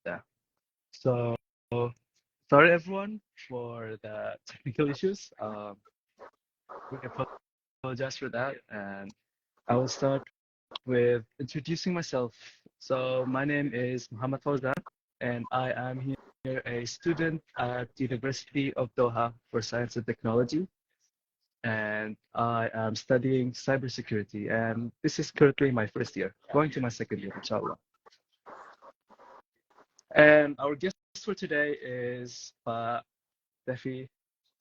Yeah. So sorry everyone for the technical issues. We apologize for that, and I will start with introducing myself. So my name is Muhammad Fauzan, and I am here a student at University of Doha for Science and Technology, and I am studying cybersecurity, and this is currently my first year, going to my second year, inshallah. And our guest for today is Defi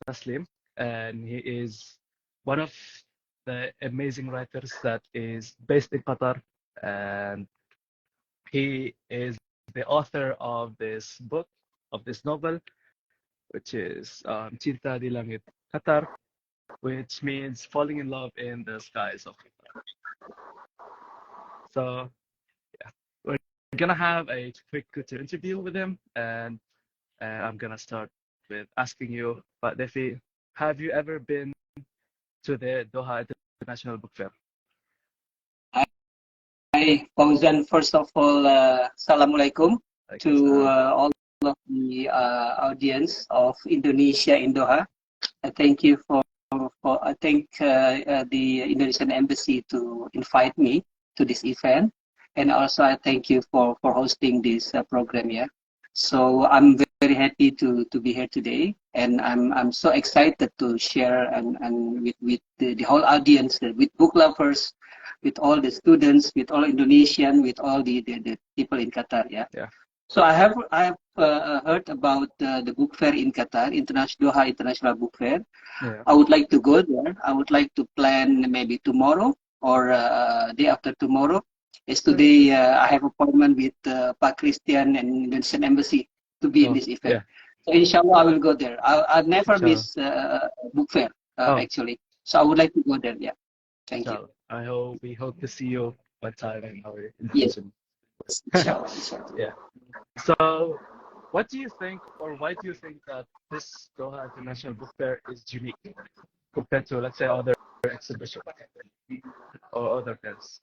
Taslim, and he is one of the amazing writers that is based in Qatar, and he is the author of this book, of this novel, which is Cinta di Langit Qatar, which means falling in love in the skies of Qatar. So yeah, we're gonna have a quick interview with him, and I'm gonna start with asking you, but Defi, have you ever been to the Doha International Book Fair? Hi, Fauzan. First of all, Assalamualaikum to all of the audience of Indonesia in Doha. I thank you I thank the Indonesian Embassy to invite me to this event, and also I thank you for hosting this program here. So I'm very happy to be here today, and I'm so excited to share and with the whole audience, with book lovers, with all the students, with all Indonesian, with all the people in Qatar. Yeah. So I have heard about the book fair in Qatar, Doha International Book Fair. Yeah. I would like to go there. I would like to plan maybe tomorrow or day after tomorrow. As today I have appointment with Pak Christian and Indonesian Embassy to be in this event. Yeah. So inshallah I will go there. I'll never miss book fair actually. So I would like to go there. Yeah. Thank you. We hope to see you one time in our invitation. Yes. Yeah. So, what do you think, or why do you think that this Doha International Book Fair is unique compared to, let's say, other exhibitions or other fairs?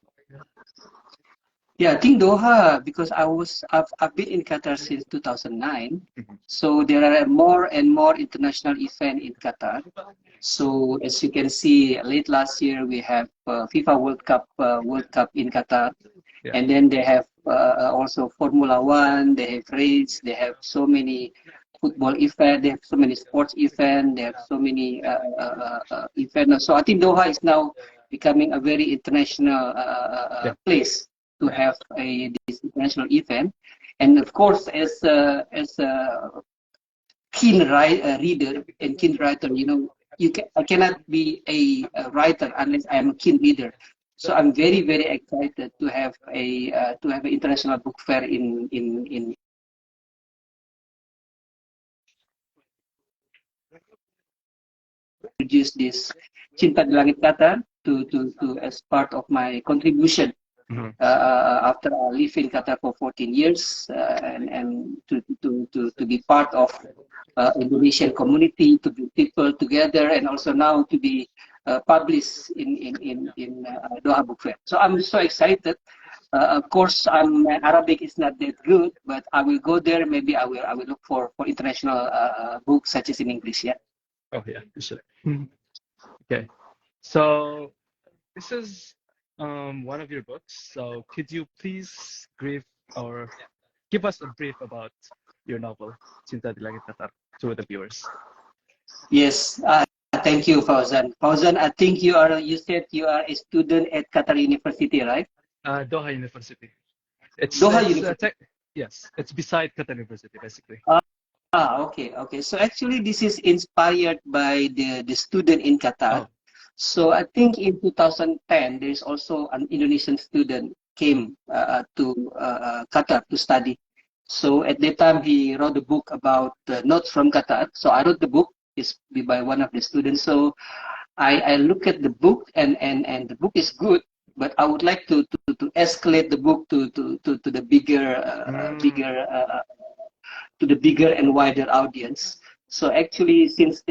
Yeah, I think Doha, because I've been in Qatar since 2009, so there are more and more international events in Qatar. So as you can see, late last year we have FIFA World Cup in Qatar, and then they have also Formula One. They have race. They have so many football events. They have so many sports events. They have so many events. So I think Doha is now becoming a very international place to have this international event. And of course, as a keen reader and keen writer, you know, I cannot be a writer unless I am a keen reader. So I'm very, very excited to have an international book fair in produce this Cinta di Langit Qatar to as part of my contribution. After I live in Qatar for 14 years and to be part of Indonesian community, to be people together, and also now to be published in Doha Book Fair. So I'm so excited. Of course, my Arabic is not that good, but I will go there. Maybe I will look for international books such as in English. Yeah. Oh yeah, sure. Okay, so this is one of your books. So could you please give us a brief about your novel, Cinta di Langit Qatar, to the viewers? Yes, thank you, Fauzan. Fauzan, I think you said you are a student at Qatar University, right? Doha University. Doha University. Yes, it's beside Qatar University, basically. Okay. So actually, this is inspired by the student in Qatar. Oh. So I think in 2010, there is also an Indonesian student came to Qatar to study. So at that time, he wrote a book about notes from Qatar. So I wrote the book. It's by one of the students. So I look at the book and the book is good, but I would like to escalate the book to the bigger and wider audience. So actually, since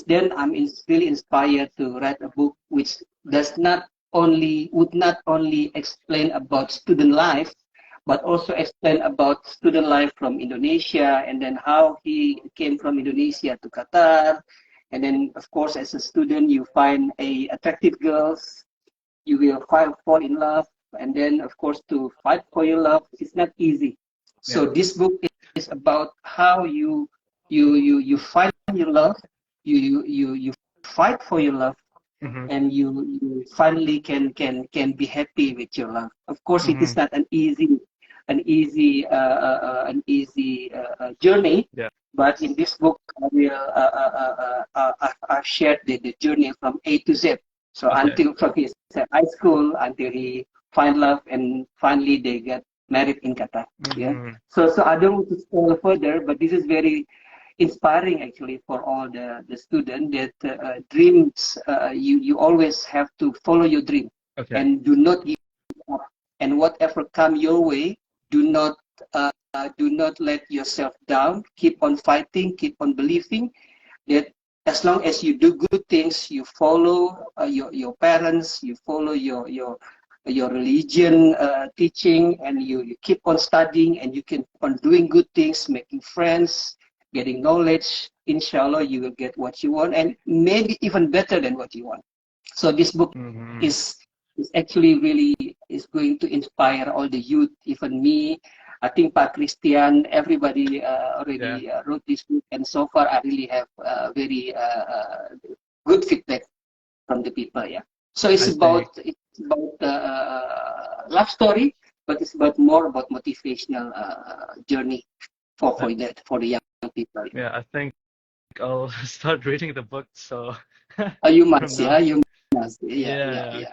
then, I'm really inspired to write a book which would not only explain about student life, but also explain about student life from Indonesia, and then how he came from Indonesia to Qatar. And then, of course, as a student, you find attractive girls, you will fall in love, and then, of course, to fight for your love is not easy. So this book is about how you find your love, you fight for your love, and you finally can be happy with your love. Of course, it is not an easy journey. But in this book, I will I shared the journey from A to Z. So until from his high school until he find love, and finally they get married in Qatar. Yeah. So I don't want to spoil further, but this is very inspiring actually for all the students that dreams. You always have to follow your dream and do not give up. And whatever come your way, do not let yourself down. Keep on fighting. Keep on believing that as long as you do good things, you follow your parents, you follow your religion teaching, and you keep on studying, and you keep on doing good things, making friends, getting knowledge. Inshallah, you will get what you want, and maybe even better than what you want. So this book is actually really is going to inspire all the youth, even me. I think Pak Christian, everybody already wrote this book, and so far I really have very good feedback from the people. Yeah. So it's about love story, but it's more about motivational journey for the young people. Yeah, I think I'll start reading the book. So you must, you must. Yeah.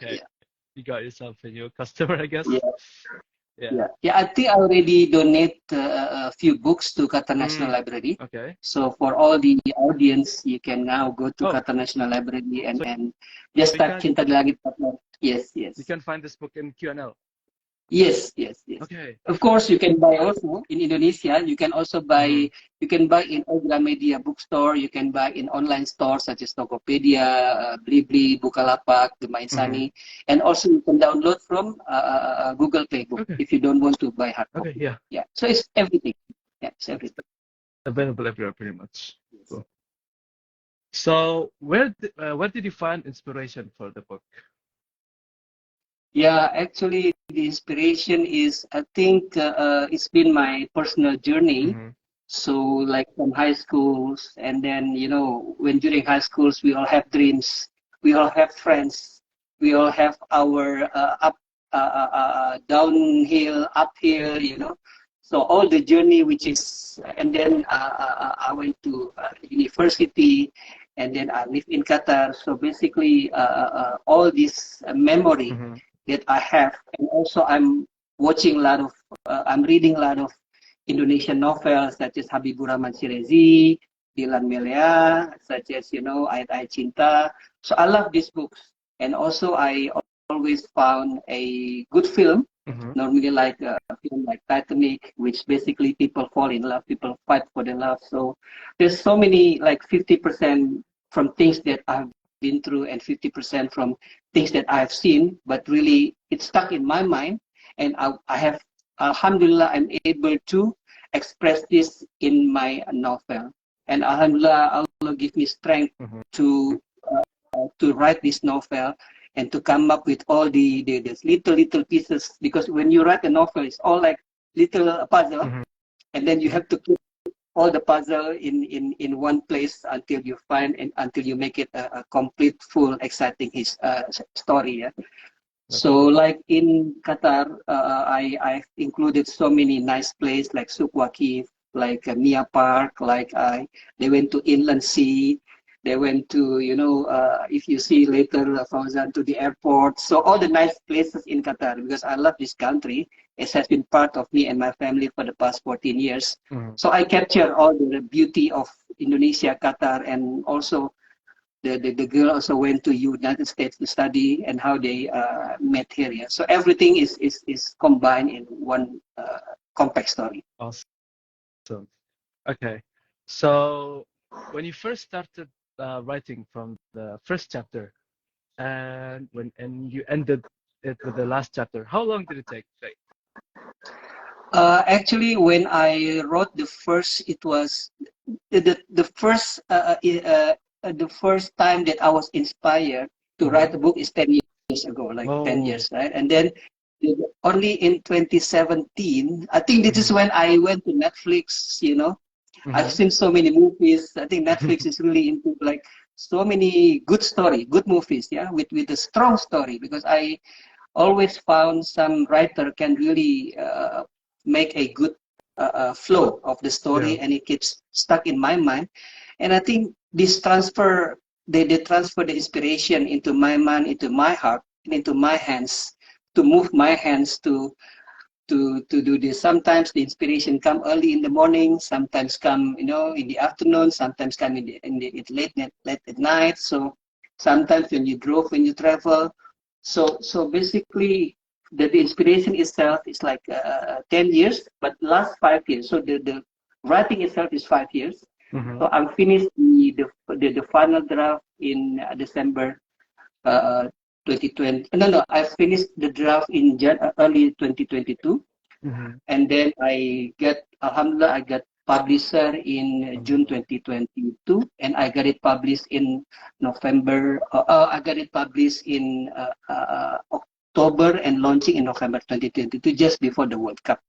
You got yourself a new customer, I guess. Yeah. I think I already donate a few books to Qatar National Library. Okay. So for all the audience, you can now go to Qatar National Library and just type Cinta di Langit Qatar. Yes. You can find this book in QNL. Yes. Okay. Of course, you can buy also in Indonesia. You can also buy. You can buy in Gramedia bookstore. You can buy in online stores such as Tokopedia, Blibli, Bukalapak, the Mainsani, and also you can download from Google Play Book if you don't want to buy hard copy. Okay. Yeah. So it's everything. Yeah, it's everything. Available everywhere, pretty much. Yes. Cool. So where did you find inspiration for the book? Yeah, actually, the inspiration is, I think, it's been my personal journey. So, like from high schools, and then, when during high schools, we all have dreams, we all have friends, we all have our downhill, uphill, So all the journey, which is, and then I went to university, and then I live in Qatar. So basically, all this memory that I have, and also I'm watching I'm reading a lot of Indonesian novels such as Habibur Rahman Shirezi, Dilan Melia, such as Ayat Cinta. So I love these books, and also I always found a good film. Normally, like a film like Titanic, which basically people fall in love, people fight for their love. So there's so many, like 50% from things that I've been through, and 50% from things that I've seen, but really it's stuck in my mind, and I have, alhamdulillah, I'm able to express this in my novel, and alhamdulillah, Allah give me strength to write this novel and to come up with all the little pieces, because when you write a novel, it's all like little puzzle, and then you have to keep all the puzzle in one place until you find and until you make it a complete, full, exciting story. Yeah. So like in Qatar, I've included so many nice places like Souq Waqif, like Mia Park, like they went to Inland Sea, they went to, if you see later, Fauzan, to the airport. So all the nice places in Qatar, because I love this country. It has been part of me and my family for the past 14 years. So I capture all the beauty of Indonesia, Qatar, and also the girl also went to United States to study, and how they met here. Yeah. So everything is combined in one compact story. Awesome. Okay. So when you first started writing from the first chapter, and you ended it with the last chapter, how long did it take? Actually, when I wrote the first, it was the first time that I was inspired to write a book is 10 years ago, like 10 years, right? And then only in 2017, I think this is when I went to Netflix, you know. I've seen so many movies. I think Netflix is really into like so many good movies, yeah, with a strong story, because I always found some writer can really make a good flow of the story, and it gets stuck in my mind. And I think this transfer, they transfer the inspiration into my mind, into my heart, and into my hands, to move my hands to do this. Sometimes the inspiration come early in the morning, sometimes come, you know, in the afternoon, sometimes come in late at night. So sometimes when you drove, when you travel. So basically the inspiration itself is like 10 years, but last 5 years. So the writing itself is 5 years. So I'm finished the final draft in December 2020. No, I finished the draft in early 2022. And then Alhamdulillah, I got publisher in June 2022, and I got it published in November. I got it published in October and launching in November 2022, just before the World Cup.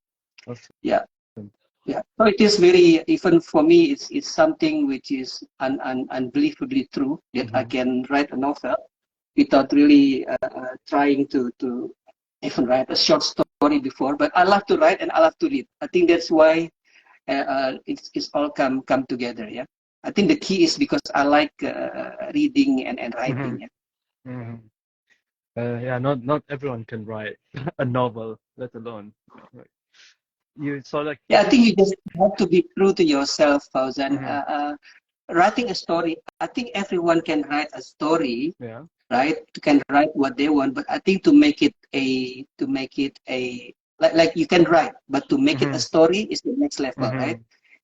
Yeah. Yeah. So it is very, even for me, it's something which is unbelievably true that I can write a novel without really trying to even write a short story before. But I love to write and I love to read. I think that's why it's all come together. Yeah. I think the key is because I like reading and writing. Yeah. Yeah, not everyone can write a novel, let alone you. So like, yeah, I think you just have to be true to yourself, Fauzan. Writing a story, I think everyone can write a story. Yeah. Right? Can write what they want, but I think to make it like you can write, but to make it a story is the next level, right?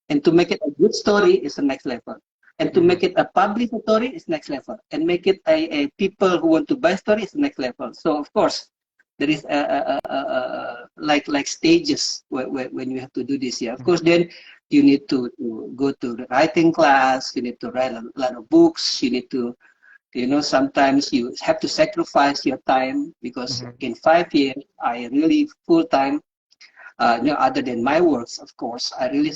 And to make it a good story is the next level. And to make it a published story is next level. And make it a people who want to buy story is the next level. So of course, there is like stages when you have to do this. Yeah, of course, then you need to go to the writing class. You need to write a lot of books. You need to, you know, sometimes you have to sacrifice your time, because in 5 years, I really full time, you know, other than my works, of course, I really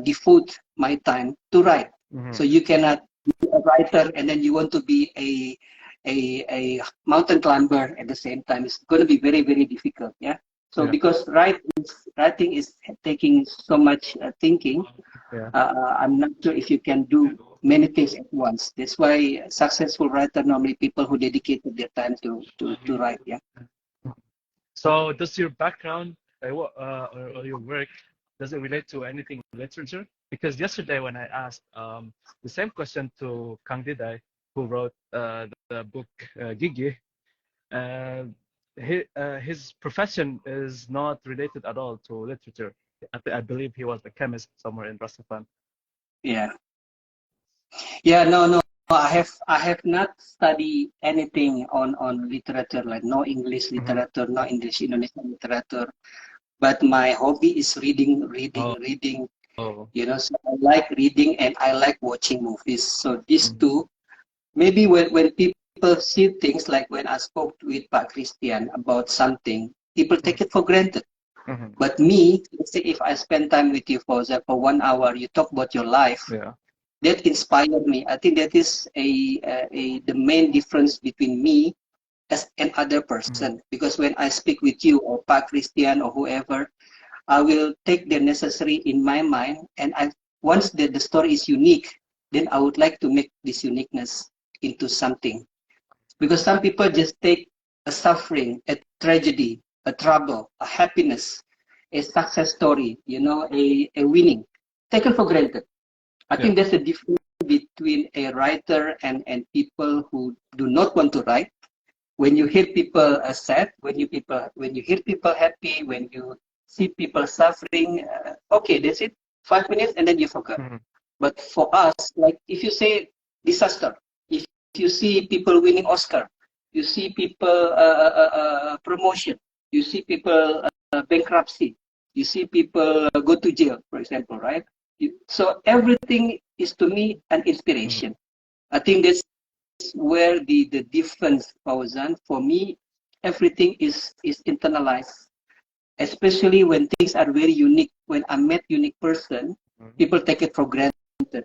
devote my time to write. So you cannot be a writer and then you want to be a mountain climber at the same time. It's going to be very, very difficult. Yeah. So because writing is taking so much thinking, I'm not sure if you can do many things at once. That's why successful writer normally people who dedicated their time to write. Yeah. So does your background or your work, does it relate to anything in literature? Because yesterday when I asked the same question to Kang Diday, who wrote the book Gigi, his profession is not related at all to literature. I believe he was a chemist somewhere in Rasafan. Yeah. Yeah. No. I have not studied anything on literature, like no English literature, no English Indonesian literature. But my hobby is reading. Oh. You know, so I like reading and I like watching movies. So these two, maybe when people see things, like when I spoke with Pak Christian about something, people take it for granted. But me, let's say if I spend time with you for 1 hour, you talk about your life. That inspired me. I think that is the main difference between me as an other person. Because when I speak with you or Pak Christian or whoever, I will take the necessary in my mind, and once the story is unique, then I would like to make this uniqueness into something. Because some people just take a suffering, a tragedy, a trouble, a happiness, a success story, you know, a winning, taken for granted. I think there's a difference between a writer and people who do not want to write. When you hear people sad, when you hear people happy, when you see people suffering, okay, that's it. 5 minutes and then you forget. But for us, like if you say disaster, if you see people winning Oscar, you see people promotion, you see people bankruptcy, You see people go to jail, for example, right? So everything is to me an inspiration. I think that's where the difference, Fauzan. For me, everything is internalized, especially when things are very unique. When I met unique person, people take it for granted.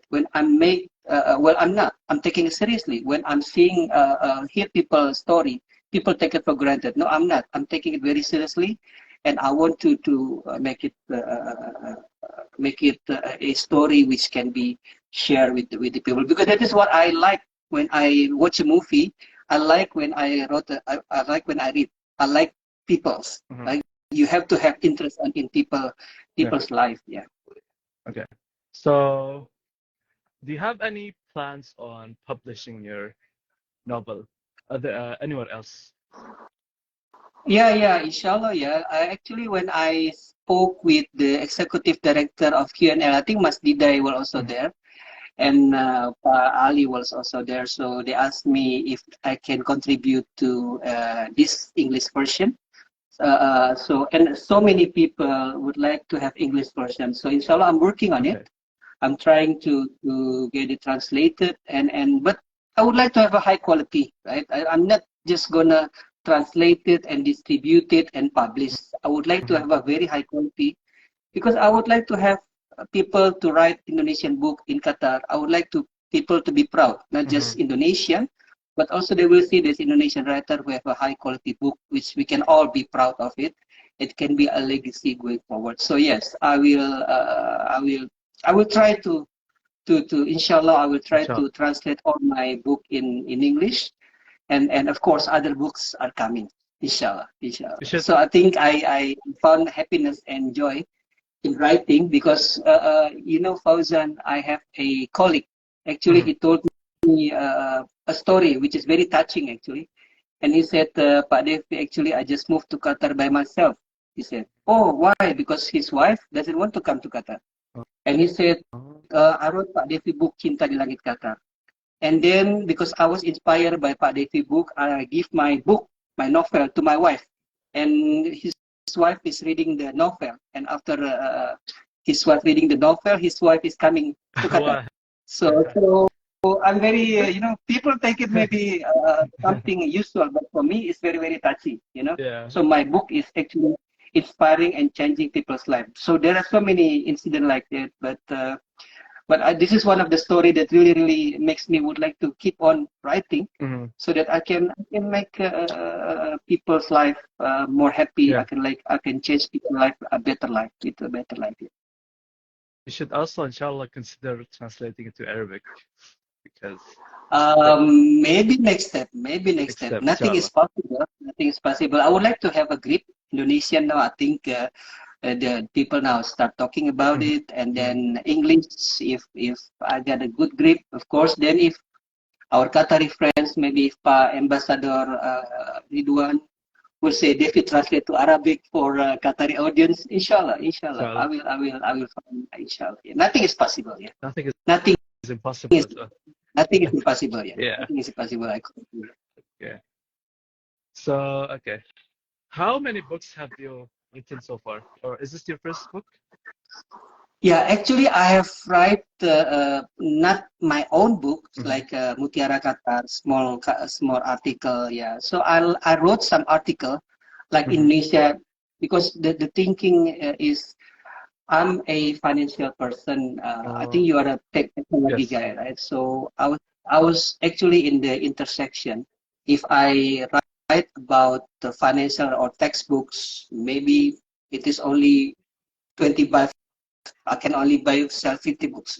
When I make, well, I'm not. I'm taking it seriously. When I'm seeing, hear people's story, people take it for granted. No, I'm not. I'm taking it very seriously, and I want to make it a story which can be shared with the people, because that is what I like when I watch a movie. I like when I wrote. I like when I read. I like people's. Like you have to have interest in people's life. Yeah. Okay. So, do you have any plans on publishing your novel anywhere else? Yeah, inshallah, yeah. When I spoke with the executive director of QNL, I think Mas Diday was also there, and Pa Ali was also there. So they asked me if I can contribute to this English version. And so many people would like to have English version. So inshallah, I'm working on it. I'm trying to get it translated, but I would like to have a high quality, right? I'm not just gonna translate it and distribute it and publish. I would like to have a very high quality, because I would like to have people to write Indonesian book in Qatar. I would like people to be proud, not just Indonesian, but also they will see this Indonesian writer who have a high quality book, which we can all be proud of it. It can be a legacy going forward. So yes, I will try to inshallah, I will try to translate all my book in English, and of course other books are coming, inshallah. So I think I found happiness and joy in writing, because Fauzan, I have a colleague. Actually, he told me a story which is very touching actually, and he said, Pak Devi, actually I just moved to Qatar by myself. He said, oh, why? Because his wife doesn't want to come to Qatar. And he said, I wrote Pak Devi book Cinta di Langit Qatar. And then because I was inspired by Pak Devi book, I give my book, my novel, to my wife. And his wife is reading the novel. And after his wife reading the novel, his wife is coming to Qatar. So I'm very, people take it maybe something usual, but for me, it's very, very touchy, Yeah. So my book is actually inspiring and changing people's lives. So there are so many incidents like that, but this is one of the story that really, really makes me would like to keep on writing, so that I can make people's life more happy. Yeah. I can change people's life a better life, with a better life. Yeah. You should also, inshallah, consider translating it to Arabic, because maybe next step. Nothing is possible. Nothing is possible. I would like to have a grip. Indonesian now, I think the people now start talking about it, and then English. If I get a good grip, of course. Then if our Qatari friends, maybe if Ambassador Ridwan will say David translate to Arabic for Qatari audience, inshallah. I will find, inshallah. Yeah. Nothing is possible. Yeah. Nothing is impossible. Nothing is impossible. Yeah. Yeah. Nothing is impossible. Yeah. So okay, how many books have you written so far, or is this your first book? Yeah, actually, I have write not my own book, like Mutiara Qatar, small article. Yeah, so I wrote some article, like Indonesia, because the thinking is, I'm a financial person. I think you are a technology guy, right? So I was actually in the intersection. If I write about the financial or textbooks, maybe it is only 25. I can only sell 50 books,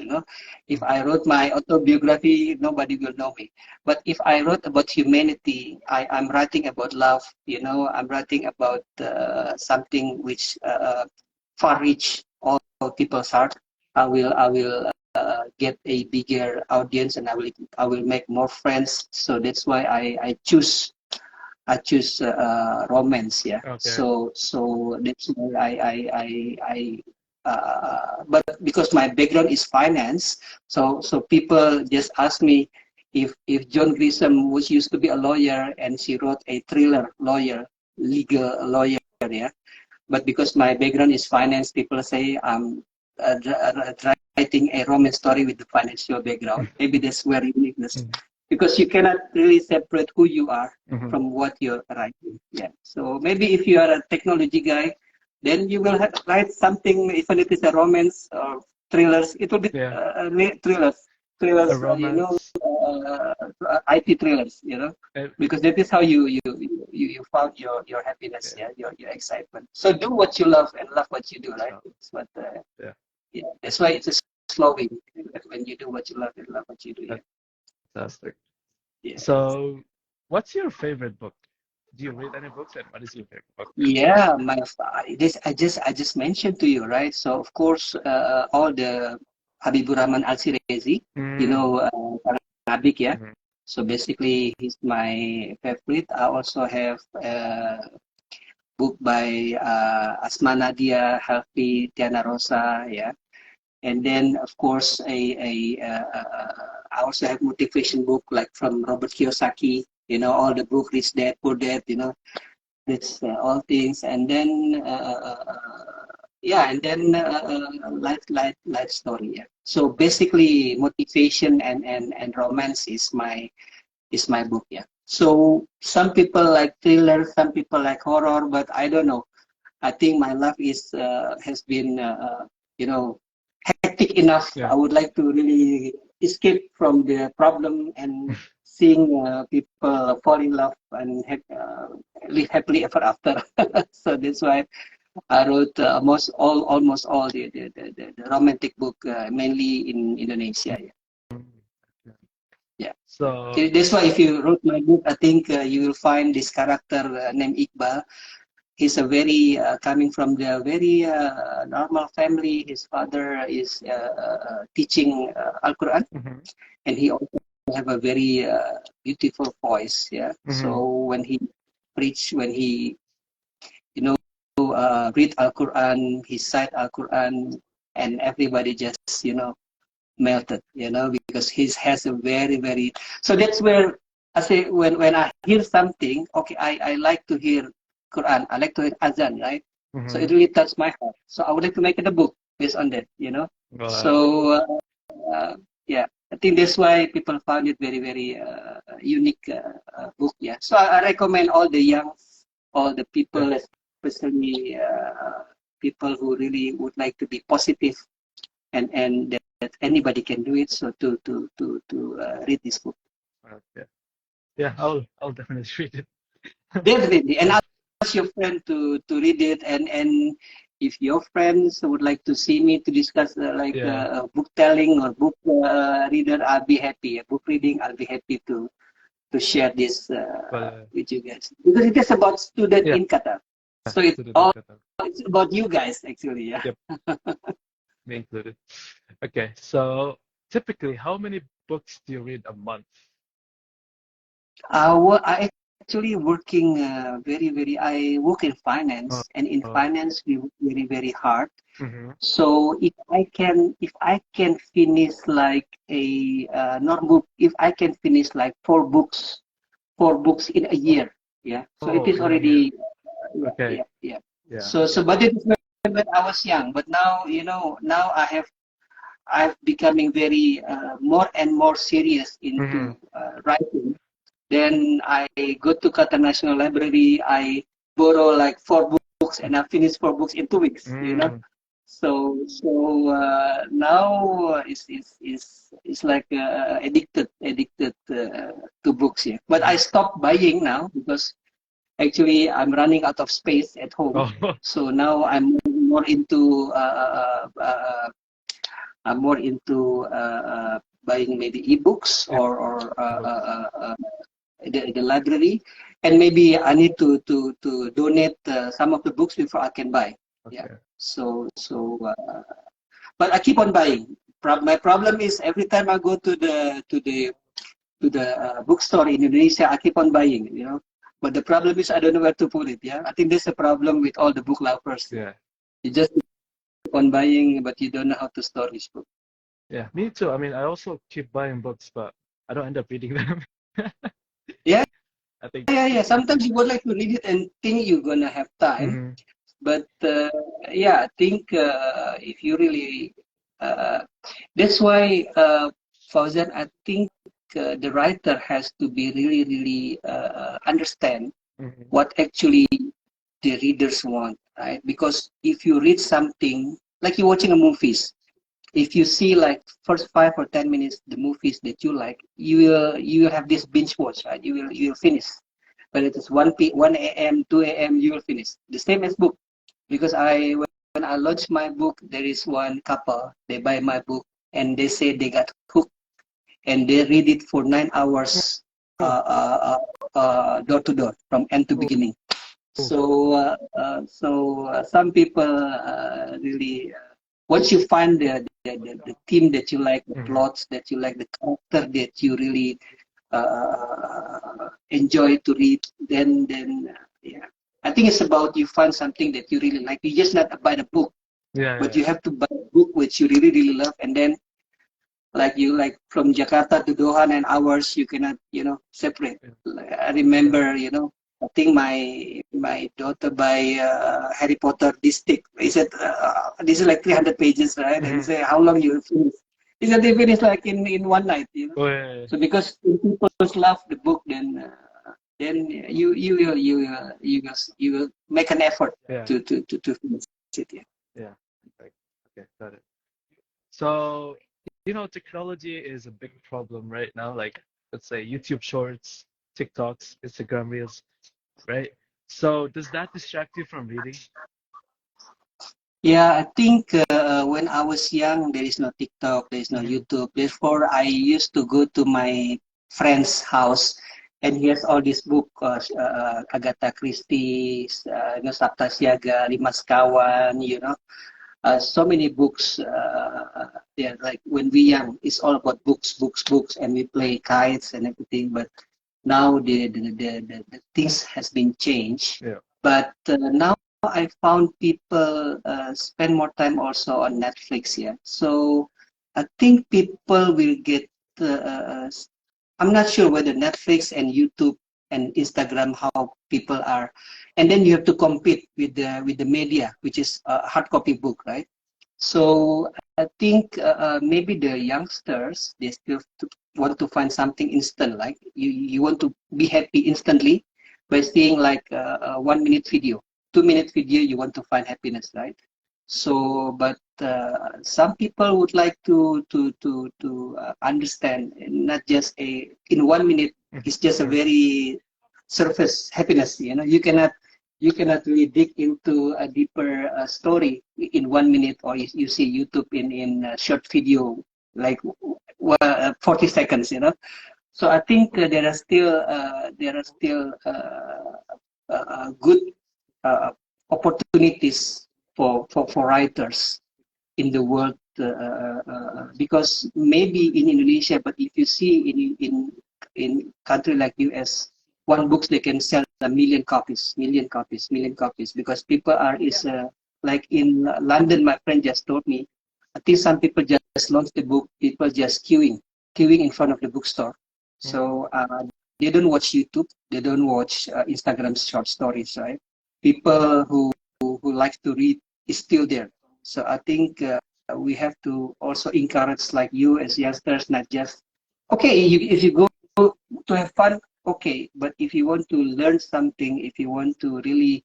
If I wrote my autobiography, nobody will know me. But if I wrote about humanity, I'm writing about love, I'm writing about something which far reach all people's heart. I will get a bigger audience, and I will make more friends. So that's why I choose romance. Yeah. Okay. So that's why but because my background is finance, so people just ask me if John Grisham was used to be a lawyer and she wrote a thriller legal lawyer, yeah. but because my background is finance, people say I'm writing a romance story with the financial background. Maybe that's where uniqueness, because you cannot really separate who you are from what you're writing. Yeah. So maybe if you are a technology guy, then you will write something, even if it's a romance or thrillers. It will be thrillers, A you know, romance. IT thrillers, you know, because that is how you found your happiness, your excitement. So do what you love and love what you do, right? That's what. Yeah, that's why it's a flowing when you do what you love and love what you do. Yeah. Fantastic. Yeah. So, what's your favorite book? Do you read any books, and what is your favorite book? Yeah, I just mentioned to you, right? So of course, all the Habibur Rahman Al-Sirezi, you know, Arabic, yeah. So basically, he's my favorite. I also have a book by Asma Nadia, Halfi, Tiana Rosa, yeah. And then, of course, I also have motivation book like from Robert Kiyosaki, you know, all the book Rich Dad, Poor Dad, you know, that's all things. And then, life story. Yeah. So basically, motivation and romance is my book. Yeah. So some people like thriller, some people like horror, but I don't know. I think my life has been, you know, hectic enough. I would like to really escape from the problem and seeing people fall in love and live happily ever after. So that's why I wrote almost all the romantic book, mainly in Indonesia. Yeah. So That's why if you wrote my book, I think you will find this character named Iqbal. He's a very coming from the very normal family. His father is teaching Al-Quran, and he also have a very beautiful voice. Yeah. So when he preach, when he read Al-Quran, he cite Al-Quran, and everybody just melted. Because he has a very. So that's where I say when I hear something, okay, I like to hear Quran. I like to hear Azan, right? So it really touched my heart. So I would like to make it a book based on that, Wow. So yeah, I think that's why people found it very unique book. Yeah. So I recommend all the people, especially people who really would like to be positive and that anybody can do it. So to read this book. Okay. Yeah, I'll definitely read it. Definitely, and ask your friend to read it, and if your friends would like to see me to discuss book telling or book reader, I'll be happy. Book reading, I'll be happy to share this with you guys, because it is about student in Qatar. So it's about you guys actually. Yeah. Yep. Me included. Okay, so typically, how many books do you read a month? Well, I actually working I work in finance, and in finance we work very hard. So if I can finish like a notebook, if I can finish like four books in a year, yeah. So it is already okay. Yeah. So but it is when I was young, but now now I've becoming very more and more serious into writing. Then I go to Qatar National Library. I borrow like 4 books, and I finish 4 books in 2 weeks. So now it's like addicted to books. Yeah. But I stopped buying now because actually I'm running out of space at home. So now I'm more into buying maybe ebooks or the library, and maybe I need to donate some of the books before I can buy. Yeah. So but I keep on buying. My problem is every time I go to the bookstore in Indonesia, I keep on buying. But the problem is I don't know where to put it. Yeah, I think there's a problem with all the book lovers. Yeah. You just keep on buying, but you don't know how to store each book. Yeah, me too. I mean, I also keep buying books, but I don't end up reading them. Yeah. I think. Yeah. Sometimes you would like to read it and think you're gonna have time. But yeah, I think if you really, that's why Fauzan, I think the writer has to be really understand what actually the readers want, right? Because if you read something like you're watching a movies, if you see like first 5 or 10 minutes the movies that you like, you will have this binge watch, right? You will finish. But it is 1 a.m., 2 a.m. you will finish. The same as book, because when I launched my book, there is one couple, they buy my book and they say they got hooked and they read it for 9 hours, door to door from end to beginning. So some people really, once you find the theme that you like, the plots that you like, the character that you really enjoy to read, then yeah, I think it's about you find something that you really like. You just not buy the book, but you have to buy a book which you really love, and then like you like from Jakarta to Doha 9 hours, you cannot separate. I remember I think my daughter buy Harry Potter this stick. He said this is like 300 pages, right? And he said how long you finish? He said they finish like in one night. So because people love the book, then you will make an effort to finish it. Yeah. Okay, got it. So, technology is a big problem right now. Like, let's say YouTube Shorts, TikToks, Instagram Reels, right? So, does that distract you from reading? Yeah, I think when I was young, there is no TikTok, there is no YouTube. Therefore, I used to go to my friend's house, and he has all these books, Agatha Christie, Sabta Siaga, Lima Sekawan, so many books. Yeah, like when we young, it's all about books, and we play kites and everything. But now the things has been changed. Yeah. But now I found people spend more time also on Netflix. Yeah, so I think people will get. I'm not sure whether Netflix and YouTube and Instagram how people are, and then you have to compete with the media, which is a hard copy book, right? So I think maybe the youngsters they still want to find something instant, like you want to be happy instantly by seeing like a 1 minute video, 2 minute video. You want to find happiness, right? So, but some people would like to understand, not just in 1 minute. It's just a very surface happiness. You cannot really dig into a deeper story in 1 minute, or you see YouTube in a short video like 40 seconds. So I think there are still good uh, opportunities for writers in the world, because maybe in Indonesia, but if you see in country like US, one books they can sell a million copies, because people is like in London. My friend just told me, I think some people just launched the book, people just queuing in front of the bookstore. So they don't watch YouTube, they don't watch Instagram short stories, right? People who like to read is still there. So I think we have to also encourage like you as youngsters, not just okay. If you go to have fun, okay. But if you want to learn something, if you want to really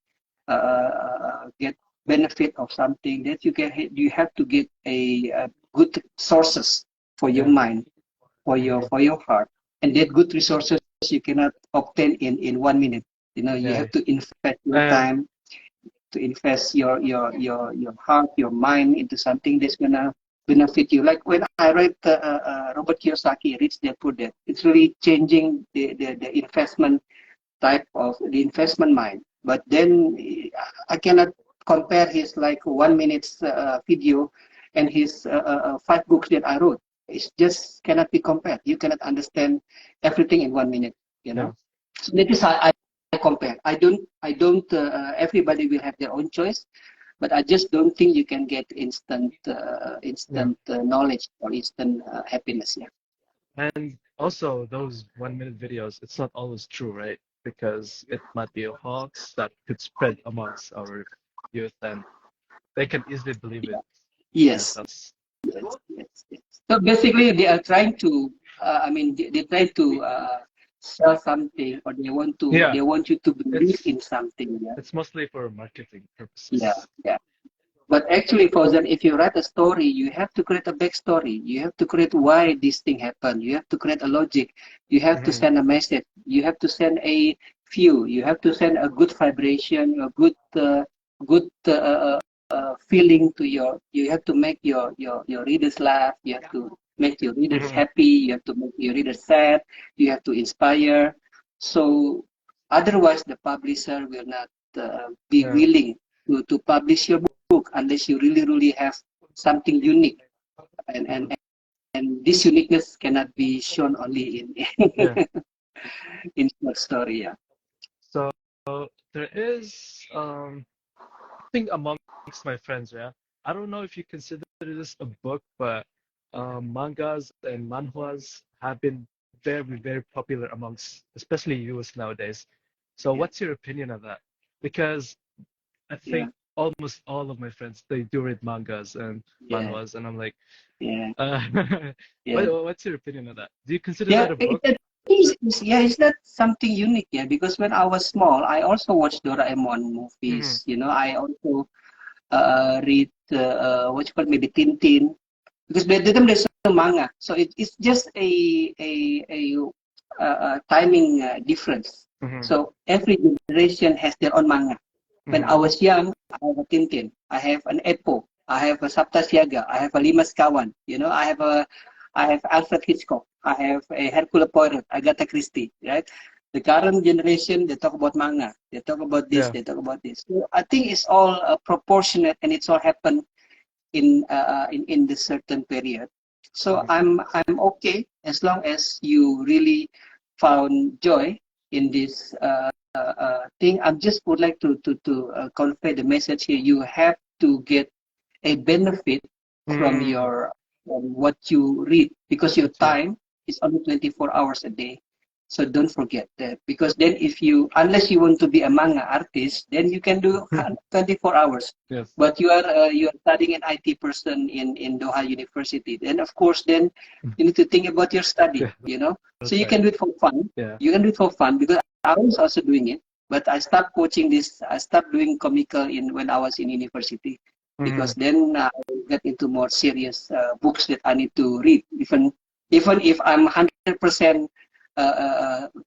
get benefit of something, that you have to get a good sources for your mind, for your heart, and that good resources you cannot obtain in 1 minute. You have to invest your time, to invest your heart, your mind into something that's gonna benefit you. Like when I read Robert Kiyosaki, Rich Dad Poor Dad, it's really changing the investment type of the investment mind. But then I cannot compare his like 1 minute video and his 5 books that I wrote. It just cannot be compared. You cannot understand everything in 1 minute. So that is how I compare. I don't. Everybody will have their own choice, but I just don't think you can get instant knowledge or instant happiness. Yeah. And also, those 1 minute videos, it's not always true, right? Because it might be a hoax that could spread amongst our youth, and they can easily believe it Yes. themselves. Yes. So basically, they are trying to. They try to sell something, or they want to. Yeah, They want you to believe it's in something. Yeah. it's mostly for marketing Yeah. purposes. Yeah. But actually, Fauzan, if you write a story, you have to create a backstory. You have to create why this thing happened. You have to create a logic. You have to Mm-hmm. send a message. You have to send a feel. You have to send a good vibration, a good feeling to your. You have to make your readers laugh. You have to make your readers Mm-hmm. happy. You have to make your readers sad. You have to inspire. So otherwise, the publisher will not be Yeah. willing to publish your book unless you really have something unique, and Mm-hmm. this uniqueness cannot be shown only in Yeah. in short story. Yeah. So there is I think amongst my friends, yeah. I don't know if you consider this a book, but mangas and manhwas have been very popular amongst especially youth nowadays. So Yeah. what's your opinion of that? Because I Yeah. think almost all of my friends they do read mangas and Yeah. manhwas, and I'm like, Yeah. uh, Yeah. what's your opinion of that? Do you consider Yeah. that a book? It's not something unique. Yeah, because when I was small, I also watched Doraemon Mm-hmm. movies. I also read what you call maybe Tintin, because by the time there's no manga, so it's just a timing difference. Mm-hmm. So every generation has their own manga. When I Mm-hmm. was young, I have a Tintin, I have an Epo, I have a Sabta Siaga, I have a Limas Kawan. I have Alfred Hitchcock, I have a Hercule Poirot, Agatha Christie, right? The current generation, they talk about manga, they talk about this, Yeah. they talk about this. So I think it's all proportionate, and it's all happened in this certain period. So Mm-hmm. I'm okay as long as you really found joy in this thing. I just would like to convey the message here. You have to get a benefit from Mm. from what you read, because your True. time is only 24 hours a day. So don't forget that, because then if you, unless you want to be a manga artist, then you can do 24 hours. Yes. But you are studying an IT person in Doha University. Then of course, then you need to think about your study. Yeah, So that's you right. can do it for fun. Yeah. You can do it for fun, because I was also doing it. But I stopped coaching this. I stopped doing comical in when I was in university, Mm-hmm. because then I get into more serious books that I need to read. Even if I'm 100%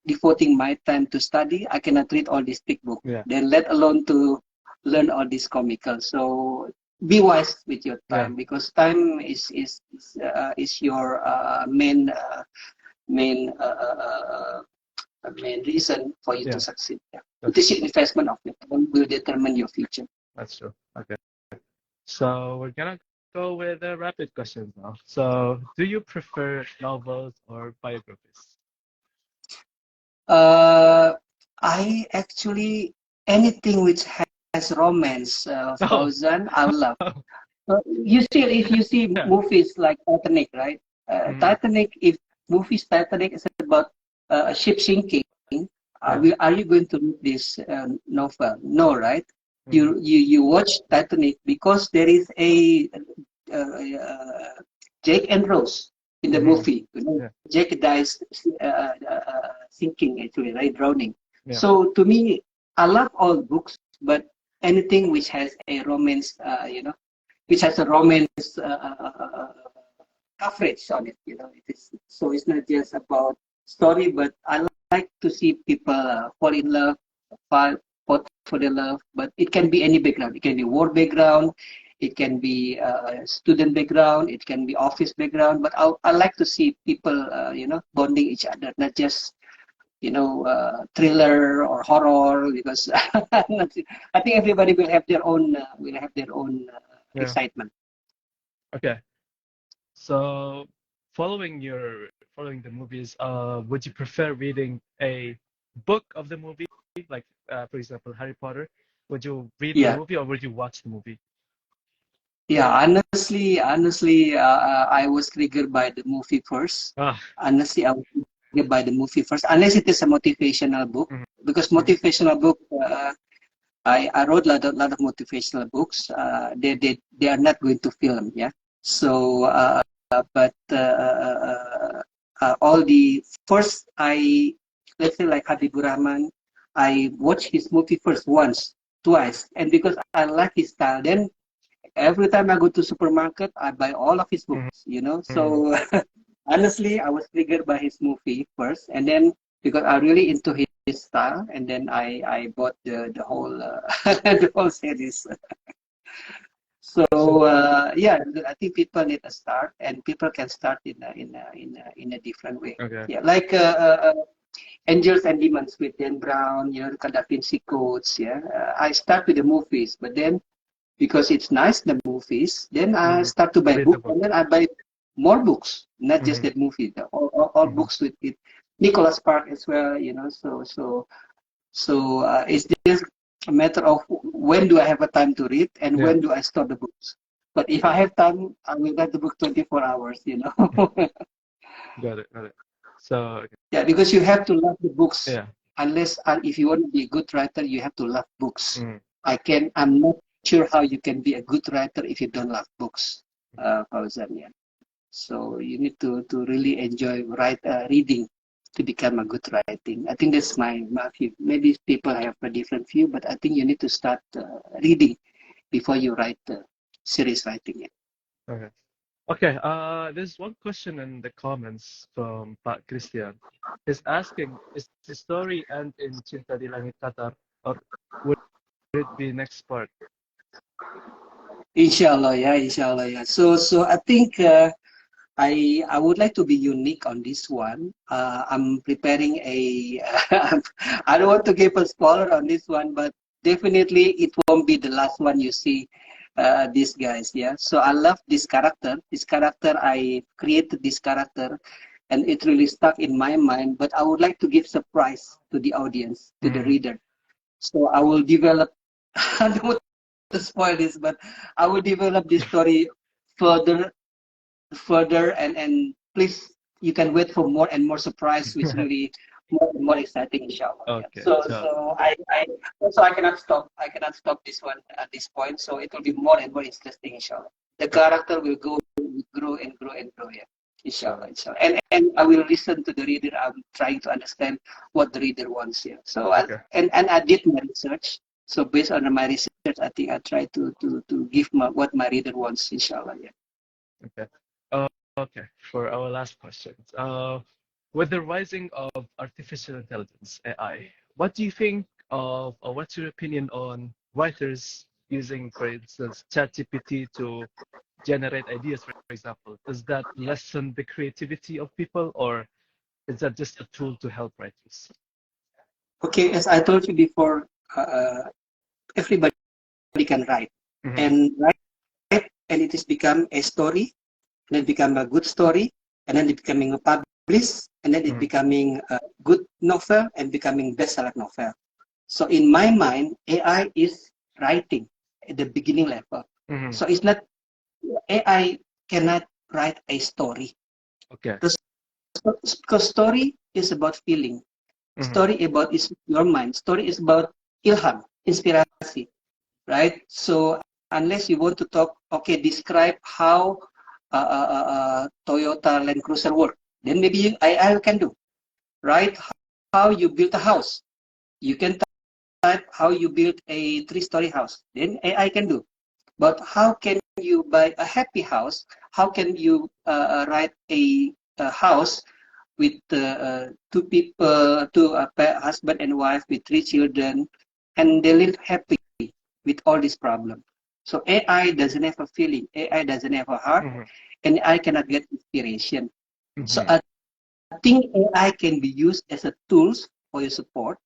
devoting my time to study, I cannot read all this big book. Yeah. Then let alone to learn all this comical. So be wise with your Yeah. time, because time is your main main reason for you to Yeah. succeed. Yeah. It That's is your investment of your time will determine your future. that's true. Okay. So we're gonna go with the rapid questions now. So do you prefer novels or biographies? Uh, I actually anything which has romance, Oh. Fauzan, I love. You see, if you see Yeah. movies like Titanic, right? Mm-hmm. Titanic, if movies Titanic is about a ship sinking, Yeah. are you going to read this novel? No, right? Mm-hmm. You watch Titanic because there is a Jake and Rose in the Mm-hmm. movie. Yeah. Jake dies sinking, actually, right, drowning. Yeah. So to me, I love all books, but anything which has a romance, which has a romance coverage on it. It is, so it's not just about story, but I like to see people fall in love, fall, fall for the love. But it can be any background. It can be war background, it can be student background, it can be office background. But I like to see people, bonding each other, not just thriller or horror, because I think everybody will have their own Yeah. excitement. Okay. So following the movies, would you prefer reading a book of the movie, like for example, Harry Potter? Would you read the Yeah, movie or would you watch the movie? yeah. Honestly, I was triggered by the movie first. Ah. Honestly, I was triggered by the movie first, unless it is a motivational book, Mm-hmm. because Mm-hmm. motivational book, I wrote a lot of motivational books. They are not going to film, yeah. So, but all the first let's say like Habibur Rahman, I watched his movie first once, twice, and because I like his style, then every time I go to supermarket, I buy all of his books, you know. So honestly, I was triggered by his movie first, and then because I really into his style, and then I bought the whole the whole series. So yeah, I think people need a start, and people can start in a different way. Okay. Yeah, like Angels and Demons with Dan Brown, you know, Da Vinci Codes. Yeah, I start with the movies, but then because it's nice the movies, then I start to buy books, and then I buy more books, not just that movie, all books with Nicholas Spark as well, you know. So it's just a matter of when do I have a time to read and when do I start the books. But if I have time, I will read the book 24 hours, you know. Got it. So yeah, because you have to love the books. Yeah. Unless if you want to be a good writer, you have to love books. I'm not sure how you can be a good writer if you don't love books, Fauzan. Yeah. So you need to really enjoy reading to become a good writing. I think that's my view. Maybe people have a different view, but I think you need to start reading before you write serious writing. Yeah. Okay. There's one question in the comments from Pak Christian. He's asking, is the story end in Cinta di Langit Qatar, or would it be next part? Inshallah, yeah. So I think I would like to be unique on this one. I'm preparing I don't want to give a spoiler on this one, but definitely it won't be the last one you see these guys, yeah. So I love this character. I created this character, and it really stuck in my mind. But I would like to give surprise to the audience, to the reader. So I will develop. I don't want to spoil this, but I will develop this story further, and please, you can wait for more and more surprise, which really more and more exciting, inshallah. Okay. So I cannot stop this one at this point. So it will be more and more interesting, inshallah. The character will grow and grow and grow. Yeah, inshallah. And I will listen to the reader. I'm trying to understand what the reader wants here. So and I did my research. So based on my research, I think I try to give what my reader wants, inshallah. Yeah. Okay. Okay. For our last questions, with the rising of artificial intelligence (AI), what do you think of, or what's your opinion on writers using, for instance, ChatGPT to generate ideas, for example? Does that lessen the creativity of people, or is that just a tool to help writers? Okay, as I told you before, everybody can write, and it has become a story, and it become a good story, and then it becoming a published, and then it becoming a good novel, and becoming bestseller novel. So in my mind, AI is writing at the beginning level. So it's not, AI cannot write a story. Okay. Because story is about feeling. Story about is your mind. Story is about ilham, inspirasi, right? So unless you want to talk, okay, describe how Toyota Land Cruiser work, then maybe AI can do, right? How you build a house, you can type how you build a 3-story house, then AI can do. But how can you buy a happy house? How can you write a house with 2 people, husband and wife with 3 children, and they live happy with all this problem? So AI doesn't have a feeling, AI doesn't have a heart, and I cannot get inspiration. So I think AI can be used as a tools for your support,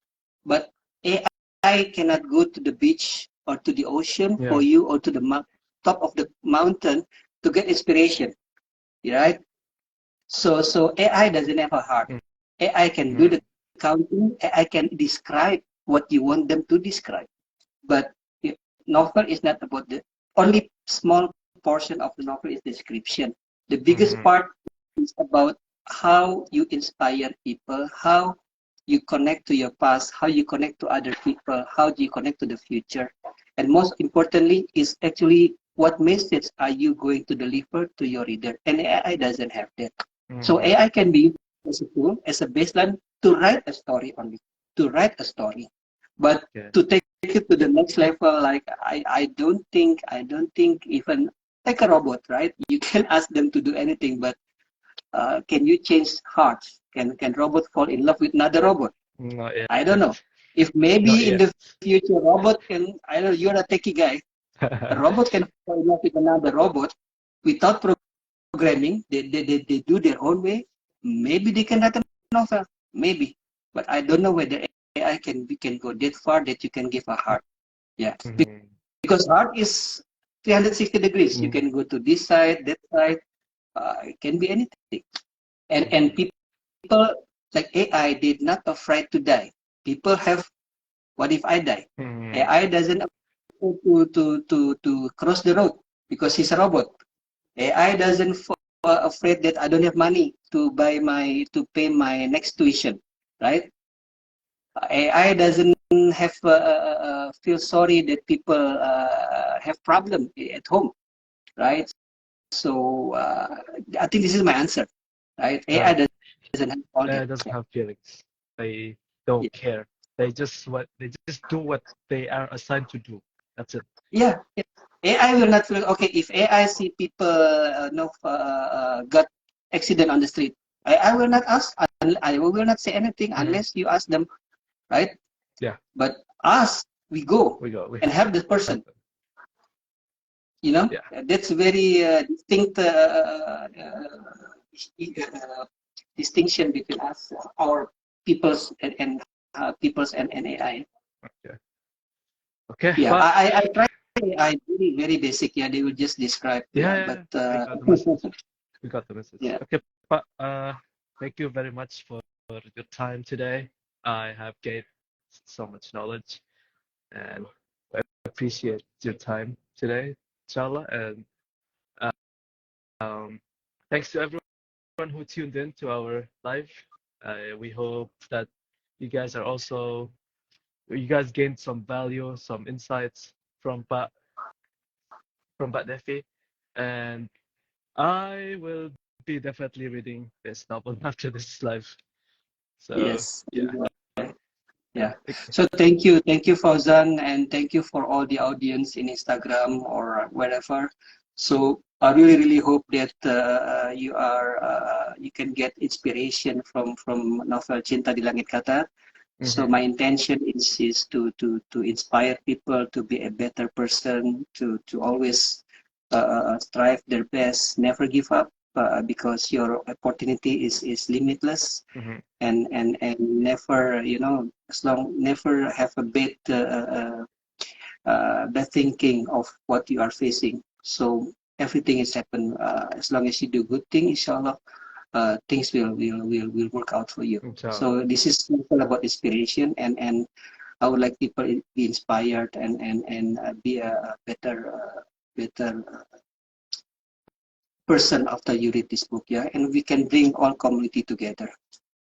but AI cannot go to the beach or to the ocean for you, or to the top of the mountain to get inspiration, right? So AI doesn't have a heart. AI can do the counting. AI can describe what you want them to describe. But novel is not about the only small portion of the novel is description. The biggest part is about how you inspire people, how you connect to your past, how you connect to other people, how do you connect to the future, and most importantly is actually what message are you going to deliver to your reader. And AI doesn't have that. So AI can be used as a tool, as a baseline to write a story only, to write a story. But to take it to the next level, like I don't think even like a robot, right? You can ask them to do anything, but can you change hearts? Can robot fall in love with another robot? Not yet. I don't know. If maybe in the future robot can, I don't know, you're a techie guy, a robot can fall in love with another robot without programming. They do their own way. Maybe they can write a novel, maybe. But I don't know whether AI can go that far that you can give a heart. Yeah, because heart is 360 degrees. You can go to this side, that side. It can be anything. And people like AI did not afraid to die. People have, what if I die? AI doesn't to cross the road because he's a robot. AI doesn't afraid that I don't have money to pay my next tuition, right? AI doesn't have feel sorry that people have problem at home, right? So I think this is my answer, right? AI doesn't have all that. Doesn't have feelings. They don't care. They just do what they are assigned to do. That's it. Yeah. AI will not feel okay if AI see people got accident on the street. I will not ask. I will not say anything unless you ask them, right? Yeah. But us, we go and help the person. You know, that's very distinct distinction between us, our peoples and AI. Okay. Yeah, I try. I very basic. Yeah, they will just describe. But we got the message. Yeah. Okay, but thank you very much for your time today. I have gained so much knowledge, and I appreciate your time today, inshallah. And thanks to everyone who tuned in to our live. We hope that you guys gained some value, some insights from Pak Defi, and I will be definitely reading this novel after this live. So yes. Yeah. So thank you, Fauzan, and thank you for all the audience in Instagram or wherever. So I really hope that you can get inspiration from novel Cinta di Langit Qatar. So my intention is to inspire people to be a better person, to always strive their best, never give up, because your opportunity is limitless, and never, never have a bad thinking of what you are facing. So everything is happen as long as you do good thing, inshallah. Things will work out for you. So this is all about inspiration, and I would like people to be inspired and be a better person after you read this book, and we can bring all community together.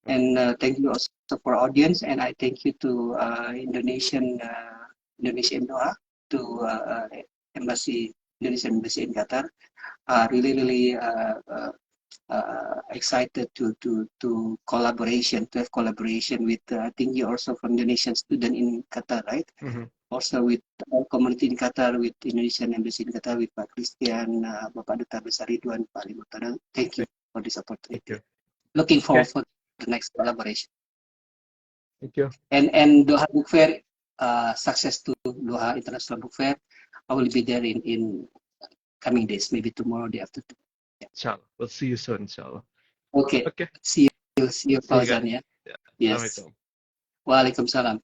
And thank you also for audience, and I thank you to Indonesia in Doha, to Indonesian Embassy in Qatar. Really excited to have collaboration with I think you also from Indonesian student in Qatar, right? Also with our community in Qatar, with Indonesian Embassy in Qatar, with Pak Christian, Bapak Duta Besar Ridwan, Pak Limutana. Thank you for this opportunity. Looking forward for the next collaboration. Thank you. And Doha Book Fair, success to Doha International Book Fair. I will be there in coming days, maybe tomorrow, day after tomorrow. Inshallah. We'll see you soon, inshallah. Okay. See you, Fauzan, yeah? Yes. Waalaikumsalam.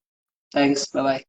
Thanks. Bye-bye.